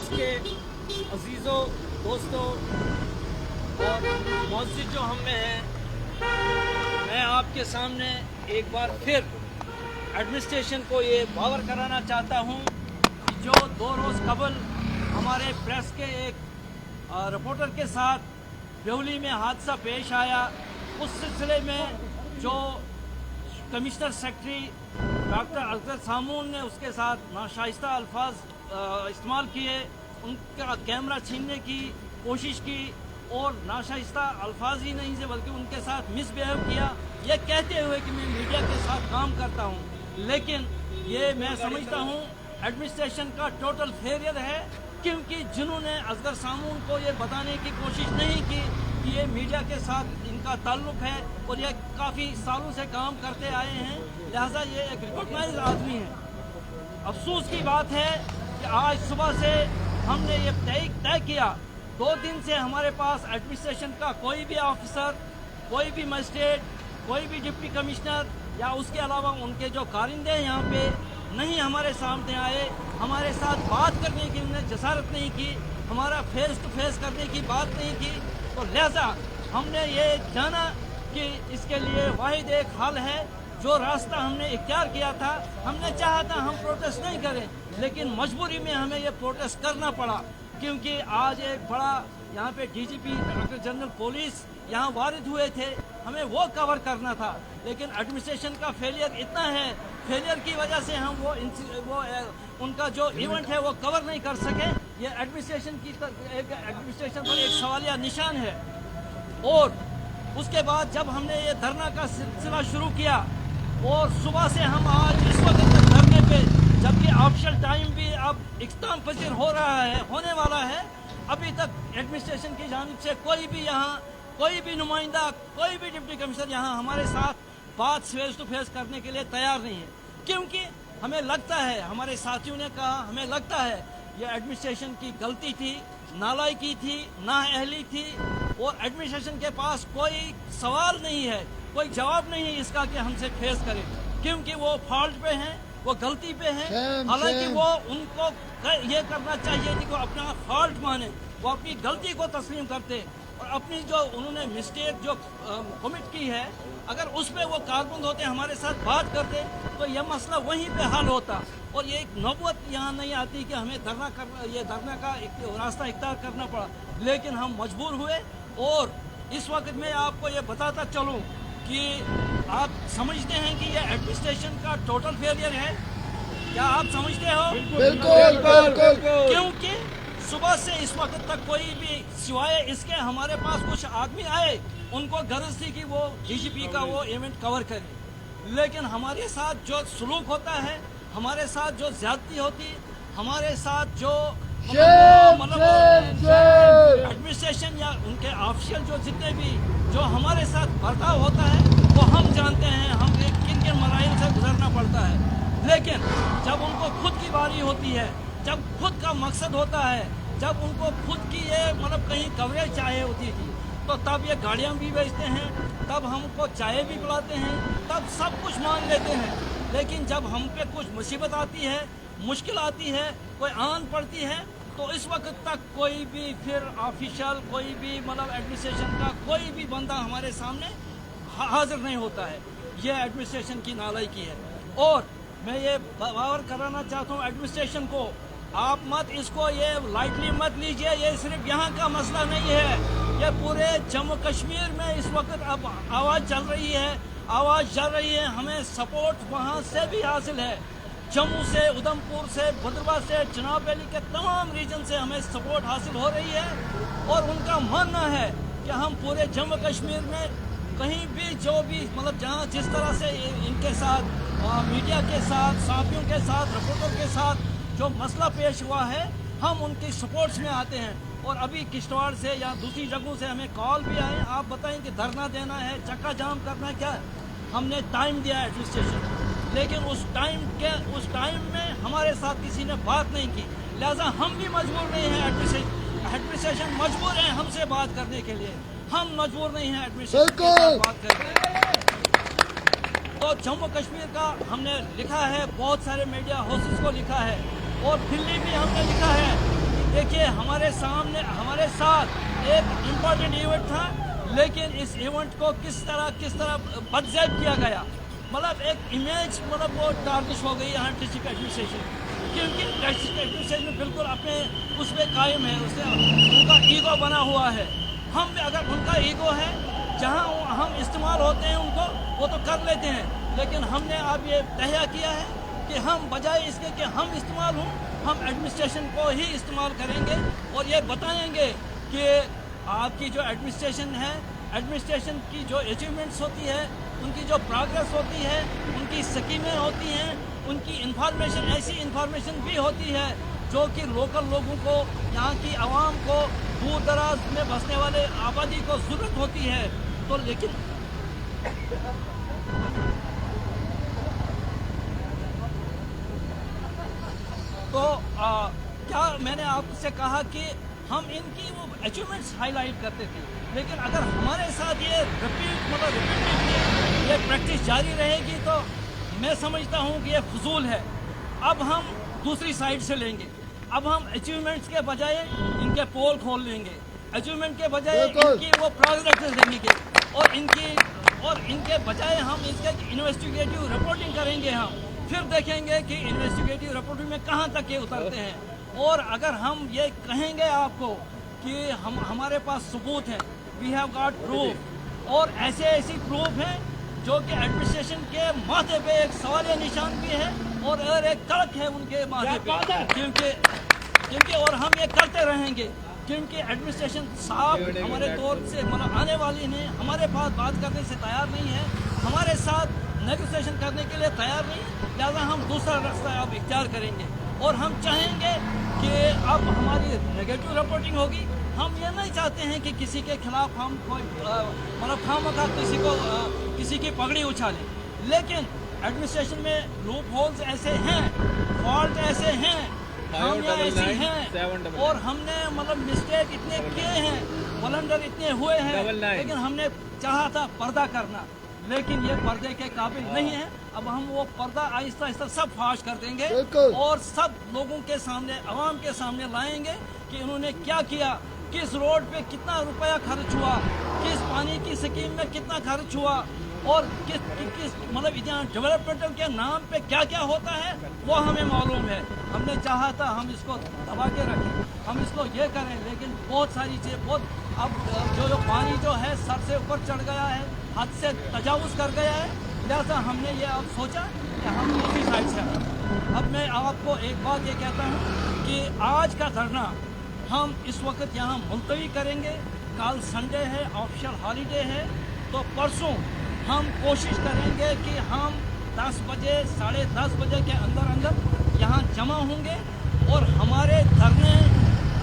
Press के अजीज़ों, दोस्तों और मौजूद जो हम में हैं, मैं आपके सामने एक बार फिर एडमिनिस्ट्रेशन को ये बावर कराना चाहता हूँ कि जो 2 रोज़ कबल हमारे प्रेस के एक रिपोर्टर के साथ बेहुली में हादसा पेश आया, उस सिलसिले में जो कमिश्नर सेक्रेटरी डॉक्टर अजगर सामून ने उसके साथ नाशाइस्ता अल्फाज इस्तेमाल किए, उनका कैमरा छीनने की कोशिश की और नाशाइस्ता अल्फाज ही नहीं से बल्कि उनके साथ मिसबिहेव किया, ये कहते हुए कि मैं मीडिया के साथ काम करता हूँ। लेकिन ये मैं समझता हूँ एडमिनिस्ट्रेशन का टोटल फेलियर है, क्योंकि जिन्होंने अजगर सामून को ये बताने की कोशिश नहीं की कि ये मीडिया के साथ इनका ताल्लुक है और ये काफ़ी सालों से काम करते आए हैं, लिहाजा ये एक रिकॉग्नाइज्ड आदमी है। अफसोस की बात है कि आज सुबह से हमने ये तय किया, 2 दिन से हमारे पास एडमिनिस्ट्रेशन का कोई भी ऑफिसर, कोई भी मजिस्ट्रेट, कोई भी डिप्टी कमिश्नर या उसके अलावा उनके जो कारिंदे यहाँ पे नहीं हमारे सामने आए, हमारे साथ बात करने की उन्होंने जसारत नहीं की, हमारा फेस टू फेस करने की बात नहीं की। तो लिहाजा हमने ये जाना कि इसके लिए वाहिद एक हल है, जो रास्ता हमने इख्तियार किया था। हमने चाहा था हम प्रोटेस्ट नहीं करें, लेकिन मजबूरी में हमें ये प्रोटेस्ट करना पड़ा, क्योंकि आज एक बड़ा यहाँ पे डीजीपी डायरेक्टर जनरल पुलिस यहाँ वारिद हुए थे, हमें वो कवर करना था। लेकिन एडमिनिस्ट्रेशन का फेलियर इतना है, फेलियर की वजह से हम वो उनका जो इवेंट है वो कवर नहीं कर सके। ये एडमिनिस्ट्रेशन पर एक सवालिया निशान है। और उसके बाद जब हमने ये धरना का सिलसिला शुरू किया और सुबह से हम आज इस वक्त तक धरने पे, जबकि ऑफिशियल टाइम भी अब इख्तिताम पजीर होने वाला है, अभी तक एडमिनिस्ट्रेशन की जानिब से कोई भी यहाँ कोई भी नुमाइंदा, कोई भी डिप्टी कमिश्नर यहाँ हमारे साथ बात फेस टू फेस करने के लिए तैयार नहीं है। क्योंकि हमें लगता है, हमारे साथियों ने कहा, हमें लगता है ये एडमिनिस्ट्रेशन की गलती थी, नालायकी थी, नाअहली थी और एडमिनिस्ट्रेशन के पास कोई सवाल नहीं है, कोई जवाब नहीं है इसका कि हमसे फेस करें, क्योंकि वो फॉल्ट पे हैं, वो गलती पे हैं। हालांकि वो उनको ये करना चाहिए कि वो अपना फॉल्ट माने, वो अपनी गलती को तस्लीम करते और अपनी जो उन्होंने मिस्टेक जो कमिट की है, अगर उस पर वो कारबंद होते, हमारे साथ बात करते, तो यह मसला वहीं पे हल होता और ये एक नौबत यहाँ नहीं आती कि हमें धरना का रास्ता इख्तियार करना पड़ा। लेकिन हम मजबूर हुए और इस वक्त मैं आपको ये बताता चलूँ कि आप समझते हैं कि ये एडमिनिस्ट्रेशन का टोटल फेलियर है। क्या आप समझते हो? बिल्कुल। क्योंकि सुबह से इस वक्त तक कोई भी सिवाय इसके हमारे पास कुछ आदमी आए, उनको गरज थी कि वो डीजीपी का वो इवेंट कवर करें, लेकिन हमारे साथ जो सलूक होता है, हमारे साथ जो ज्यादती होती, हमारे साथ जो एडमिनिस्ट्रेशन या उनके ऑफिशियल जो जितने भी जो हमारे साथ बर्ताव होता है, वो हम जानते हैं, हम किन किन मराइल से गुजरना पड़ता है। लेकिन जब उनको खुद की बारी होती है, जब खुद का मकसद होता है, जब उनको खुद की ये कहीं कवरेज चाहिए होती थी, तो तब ये गाड़ियाँ भी बेचते हैं, तब हमको चाय भी पिलाते हैं, तब सब कुछ मान लेते हैं। लेकिन जब हम पे कुछ मुसीबत आती है, मुश्किल आती है, कोई आन पड़ती है, तो इस वक्त तक कोई भी फिर ऑफिशियल, कोई भी एडमिनिस्ट्रेशन का कोई भी बंदा हमारे सामने हाजिर नहीं होता है। ये एडमिनिस्ट्रेशन की नालायकी है। और मैं ये बावर कराना चाहता हूँ एडमिनिस्ट्रेशन को, आप मत इसको ये लाइटली मत लीजिए। ये सिर्फ यहाँ का मसला नहीं है, ये पूरे जम्मू कश्मीर में इस वक्त अब आवाज़ चल रही है, आवाज़ चल रही है। हमें सपोर्ट वहाँ से भी हासिल है, जम्मू से, उधमपुर से, भद्रवाह से, जनाब वैली के तमाम रीजन से हमें सपोर्ट हासिल हो रही है। और उनका मानना है कि हम पूरे जम्मू कश्मीर में कहीं भी जो भी जहाँ जिस तरह से इनके साथ मीडिया के साथ, साथियों के साथ, रिपोर्टर के साथ जो मसला पेश हुआ है, हम उनकी सपोर्ट्स में आते हैं। और अभी किश्तवाड़ से या दूसरी जगहों से हमें कॉल भी आए, आप बताएं कि धरना देना है, चक्का जाम करना है, क्या हमने टाइम दिया एडमिनिस्ट्रेशन, लेकिन उस टाइम में हमारे साथ किसी ने बात नहीं की। लिहाजा हम भी मजबूर नहीं हैं, एडमिनिस्ट्रेशन मजबूर है हमसे बात करने के लिए, हम मजबूर नहीं हैं एडमिनिस्ट्रेशन के साथ बात करने। तो जम्मू कश्मीर का हमने लिखा है, बहुत सारे मीडिया हाउसेस को लिखा है और दिल्ली भी हमने लिखा है कि हमारे साथ एक इम्पोर्टेंट इवेंट था, लेकिन इस इवेंट को किस तरह बदजैब किया गया, मतलब एक इमेज मतलब वो टार्निश हो गई यहाँ डिस्ट्रिक्ट एडमिनिस्ट्रेशन, क्योंकि डिस्ट्रिक्ट एडमिनिस्ट्रेशन बिल्कुल अपने उस पर कायम है, उससे उनका ईगो बना हुआ है। हम अगर उनका ईगो है, जहाँ हम इस्तेमाल होते हैं उनको वो तो कर लेते हैं, लेकिन हमने अब ये तय किया है कि हम बजाय इसके कि हम इस्तेमाल हों, हम एडमिनिस्ट्रेशन को ही इस्तेमाल करेंगे और ये बताएंगे कि आपकी जो एडमिनिस्ट्रेशन है, एडमिनिस्ट्रेशन की जो अचीवमेंट्स होती है, उनकी जो प्रोग्रेस होती है, उनकी स्कीमें होती हैं, उनकी इंफॉर्मेशन ऐसी इंफॉर्मेशन भी होती है जो कि लोकल लोगों को, यहाँ की आवाम को, दूर दराज में बसने वाले आबादी को ज़रूरत होती है। तो लेकिन क्या मैंने आपसे कहा कि हम इनकी वो अचीवमेंट्स हाईलाइट करते थे, लेकिन अगर हमारे साथ ये रिपीटेडली ये प्रैक्टिस जारी रहेगी तो मैं समझता हूँ कि ये फजूल है। अब हम दूसरी साइड से लेंगे, अब हम अचीवमेंट्स के बजाय इनके पोल खोल लेंगे, अचीवमेंट के बजाय इनकी वो प्रोग्रेस देंगे और इनके बजाय हम इसके इन्वेस्टिगेटिव रिपोर्टिंग करेंगे। हम फिर देखेंगे कि इन्वेस्टिगेटिव रिपोर्टिंग में कहाँ तक ये उतरते हैं। और अगर हम ये कहेंगे आपको कि हमारे पास सबूत है, वी हैव गॉट प्रूफ, और ऐसी प्रूफ हैं जो कि एडमिनिस्ट्रेशन के माथे पे एक सवालिया निशान भी है और एक कड़क है उनके माथे पे, क्योंकि और हम ये करते रहेंगे, क्योंकि एडमिनिस्ट्रेशन साफ हमारे तौर से मतलब आने वाली ने हमारे पास बात करने से तैयार नहीं है, हमारे साथ नेगोशिएशन करने के लिए तैयार नहीं, लिहाजा हम दूसरा रास्ता अब इख्तियार करेंगे। और हम चाहेंगे कि अब हमारी नेगेटिव रिपोर्टिंग होगी। हम ये नहीं चाहते हैं कि किसी के खिलाफ हम कोई मतलब खामखा किसी की पगड़ी उछालें, लेकिन एडमिनिस्ट्रेशन में लूप होल्स ऐसे हैं, फॉल्ट ऐसे हैं, खामियां ऐसी हैं, और हमने मतलब मिस्टेक इतने किए हैं, ब्लंडर इतने हुए हैं, लेकिन हमने चाहा था पर्दा करना, लेकिन ये पर्दे के काबिल नहीं है। अब हम वो पर्दा आहिस्ता आहिस्ता सब फाश कर देंगे और सब लोगों के सामने, आवाम के सामने लाएंगे कि इन्होंने क्या किया, किस रोड पे कितना रुपया खर्च हुआ, किस पानी की स्कीम में कितना खर्च हुआ, और किस मतलब यहाँ डेवलपमेंट के नाम पे क्या क्या होता है वो हमें मालूम है। हमने चाहा था हम इसको दबा के रखें, हम इसको ये करें, लेकिन बहुत सारी चीज़ें अब जो पानी जो है सर से ऊपर चढ़ गया है, हद से तजावुज़ कर गया है, लिहाजा हमने ये अब सोचा कि हम दूसरी साइड से आए। अब मैं आपको एक बात ये कहता हूँ कि आज का धरना हम इस वक्त यहाँ मुलतवी करेंगे, कल संडे है, ऑफिशियल हॉलीडे है, तो परसों हम कोशिश करेंगे कि हम 10 बजे 10:30 बजे के अंदर यहाँ जमा होंगे और हमारे धरने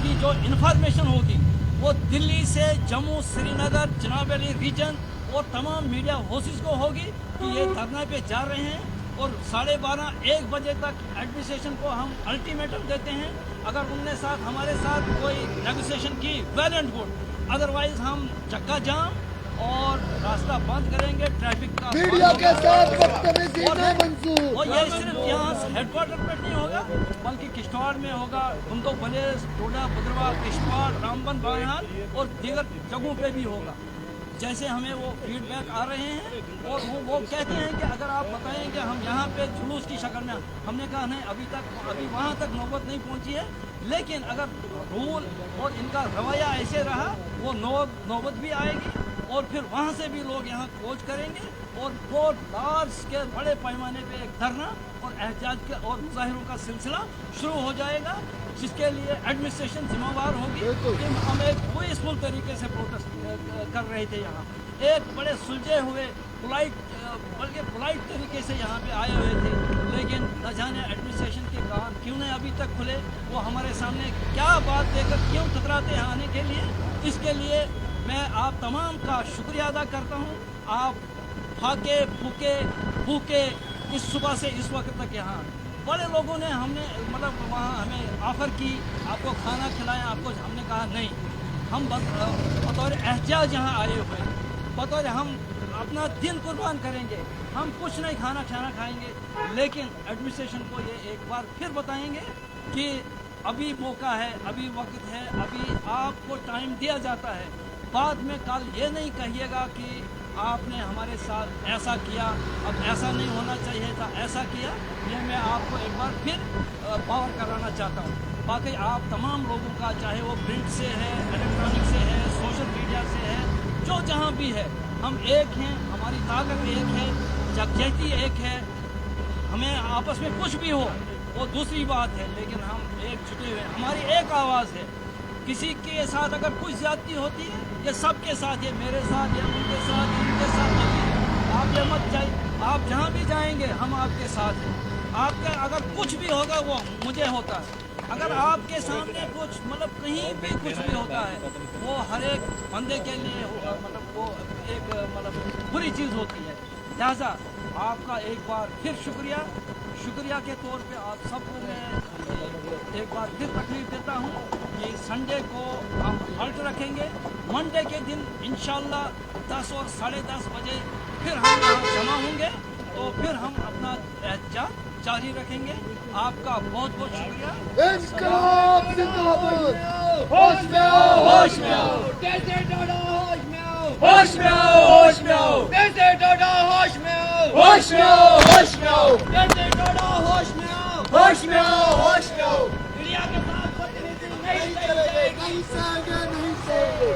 की जो इन्फॉर्मेशन होगी वो दिल्ली से जम्मू, श्रीनगर, जनाब अली रीजन और तमाम मीडिया हाउसेस को होगी कि ये धरना पे जा रहे हैं, और 12:30-1 बजे तक एडमिनिस्ट्रेशन को हम अल्टीमेटम देते हैं। अगर उनने हमारे साथ कोई नेगोशिएशन की वेल एंड गुड, अदरवाइज हम चक्का जाम और रास्ता बंद करेंगे, ट्रैफिक का मीडिया के साथ बदतमीजी न मंजूर। और ये सिर्फ यहाँ हेडक्वार्टर पर नहीं होगा, बल्कि किश्तवाड़ में होगा, गुंदो बलेस, टोडा, बुदरवा, किश्तवाड़, रामबन, बानहाल और दीगर जगहों पे भी होगा। जैसे हमें वो फीडबैक आ रहे हैं और वो कहते हैं कि अगर आप बताएं कि हम यहाँ पे जुलूस की शक्ल में, हमने कहा नहीं, अभी वहाँ तक नौबत नहीं पहुँची है, लेकिन अगर रूल और इनका रवैया ऐसे रहा वो नौबत भी आएगी और फिर वहाँ से भी लोग यहाँ खोज करेंगे और बहुत लार्ज स्केल बड़े पैमाने पे एक धरना और एहतजाज के और मुजाहिरों का सिलसिला शुरू हो जाएगा, जिसके लिए एडमिनिस्ट्रेशन जिम्मेवार होगी कि हम एक पीसफुल तरीके से प्रोटेस्ट कर रहे थे। यहाँ एक बड़े सुलझे हुए बल्कि पोलाइट तरीके से यहाँ पे आए हुए थे, लेकिन न जाने एडमिनिस्ट्रेशन के कान क्यों नहीं अभी तक खुले, वो हमारे सामने क्या बात देकर क्यों ठुकराते हैं आने के लिए। इसके लिए मैं आप तमाम का शुक्रिया अदा करता हूँ। आप फाके भूखे इस सुबह से इस वक्त तक यहाँ बड़े लोगों ने हमने मतलब वहाँ हमें ऑफ़र की आपको खाना खिलाएं, आपको हमने कहा नहीं, हम बतौर एहतियात यहाँ आए हुए हैं, बतौर हम अपना दिन कुर्बान करेंगे, हम कुछ नहीं खाना खाएंगे, लेकिन एडमिनिस्ट्रेशन को ये एक बार फिर बताएंगे कि अभी मौका है, अभी वक्त है, अभी आपको टाइम दिया जाता है। बाद में कल ये नहीं कहिएगा कि आपने हमारे साथ ऐसा किया, अब ऐसा नहीं होना चाहिए था, ऐसा किया। ये मैं आपको एक बार फिर पावर कराना चाहता हूँ। बाकी आप तमाम लोगों का, चाहे वो प्रिंट से है, इलेक्ट्रॉनिक से है, सोशल मीडिया से है, जो जहाँ भी है, हम एक हैं, हमारी ताकत एक है, यकजहती एक है। हमें आपस में कुछ भी हो वो दूसरी बात है, लेकिन हम एक जुटे हुए, हमारी एक आवाज़ है। किसी के साथ अगर कुछ ज्यादती होती है, ये सबके साथ, ये मेरे साथ, ये उनके साथ, इनके साथ होती है। आप ये मत जाइए, आप जहाँ भी जाएंगे हम आपके साथ हैं। आपका अगर कुछ भी होगा वो मुझे होता है। अगर आपके सामने कुछ मतलब कहीं भी कुछ भी होता है, वो हर एक बंदे के लिए मतलब वो एक मतलब बुरी चीज़ होती है। लिहाजा आपका एक बार फिर शुक्रिया के तौर पे आप सबको मैं एक बार फिर तकलीफ देता हूँ कि संडे को हम हल्ट रखेंगे। मंडे के दिन इंशाल्लाह 10 और 10:30 बजे फिर हम यहाँ जमा होंगे, तो फिर हम अपना एहतजाज जारी रखेंगे। आपका बहुत बहुत शुक्रिया। इंकलाब जिंदाबाद। होश में आओ, होश में आओ। कैसे डोडा होश में आओ, होश में आओ, होश में आओ। कैसे डोडा होश में आओ, होश में आओ, होश में आओ। कैसे डोडा होश में आओ, होश में आओ, होश में आओ। मीडिया के साथ बदतमीजी नहीं नहीं चलेगी, चलेगी। नहीं सहेंगे, नहीं सहेंगे।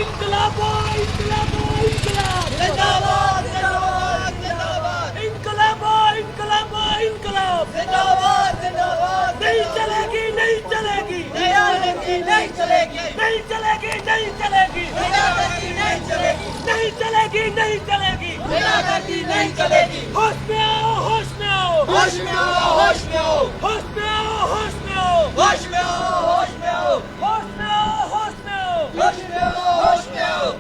इनकलाब इनकलाब इनकलाब जिंदाबाद, जिंदाबाद, जिंदाबाद। इनकलाब इनकलाब इनकलाब जिंदाबाद, जिंदाबाद। नहीं चलेगी, नहीं चलेगी, नहीं चलेगी, नहीं चलेगी। नहीं चलेगी, नहीं चलेगी, बिना गति नहीं चलेगी। नहीं चलेगी, नहीं चलेगी। बिना गति नहीं चलेगी। होश में आओ, होश में आओ, होश में आओ, होश में आओ। होश में आओ, होश में आओ, होश में आओ, होश में आओ। होश में आओ, होश में आओ। होश में आओ, होश में आओ।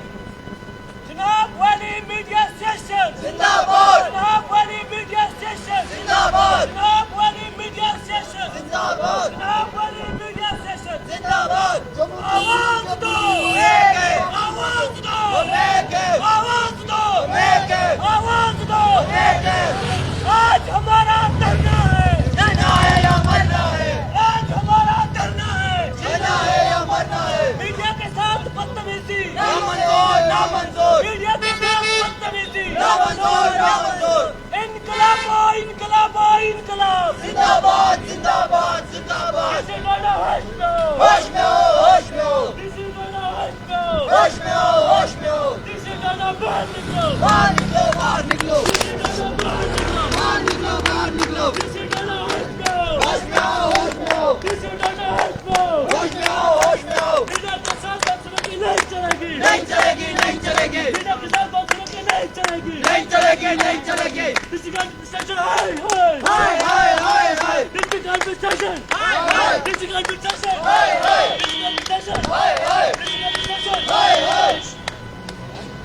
जनाब वाली मीडिया स्टेशन जिंदाबाद। जनाब वाली मीडिया स्टेशन जिंदाबाद। जनाब वाली मीडिया स्टेशन जिंदाबाद। जनाब वाली मीडिया स्टेशन जिंदाबाद। आवाज दो, एक है। आवाज दो, एक है। आवाज दो, एक है। आवाज दो। एक है। आज हमारा धरना है, जीना है या मरना है। आज हमारा धरना है। जीना है या मरना है। मीडिया के साथ बदतमीजी नामंजूर, नामंजूर। मीडिया के साथ बदतमीजी नामंजूर, नामंजूर। इनकलाब इनकलाब इनकलाब जिंदाबाद, जिंदाबाद, जिंदाबाद। किसी डोडा होश में आओ, होश में आओ, होश में आओ। किसी डोडा होश में आओ, होश में आओ, होश में आओ। किसी डोडा बाहर निकलो, बाहर निकलो, बाहर निकलो। किसी डोडा बाहर निकलो, बाहर निकलो, बाहर निकलो। किसी डोडा होश में आओ, होश में आओ, होश में आओ। किसी डोडा होश में आओ। होश में आओ, होश में आओ। मीडिया के साथ बदतमीजी नहीं चलेगी, नहीं चलेगी, नहीं चलेगी। मीडिया के साथ बदतमीजी नहीं चलेगी। नहीं चलेगी, नहीं चलेगी। डिस्ट्रिक्ट एडमिनिस्ट्रेशन हाय हाय हाय, हाय, हाय, हाय। डिस्ट्रिक्ट एडमिनिस्ट्रेशन हाय, हाय। District administration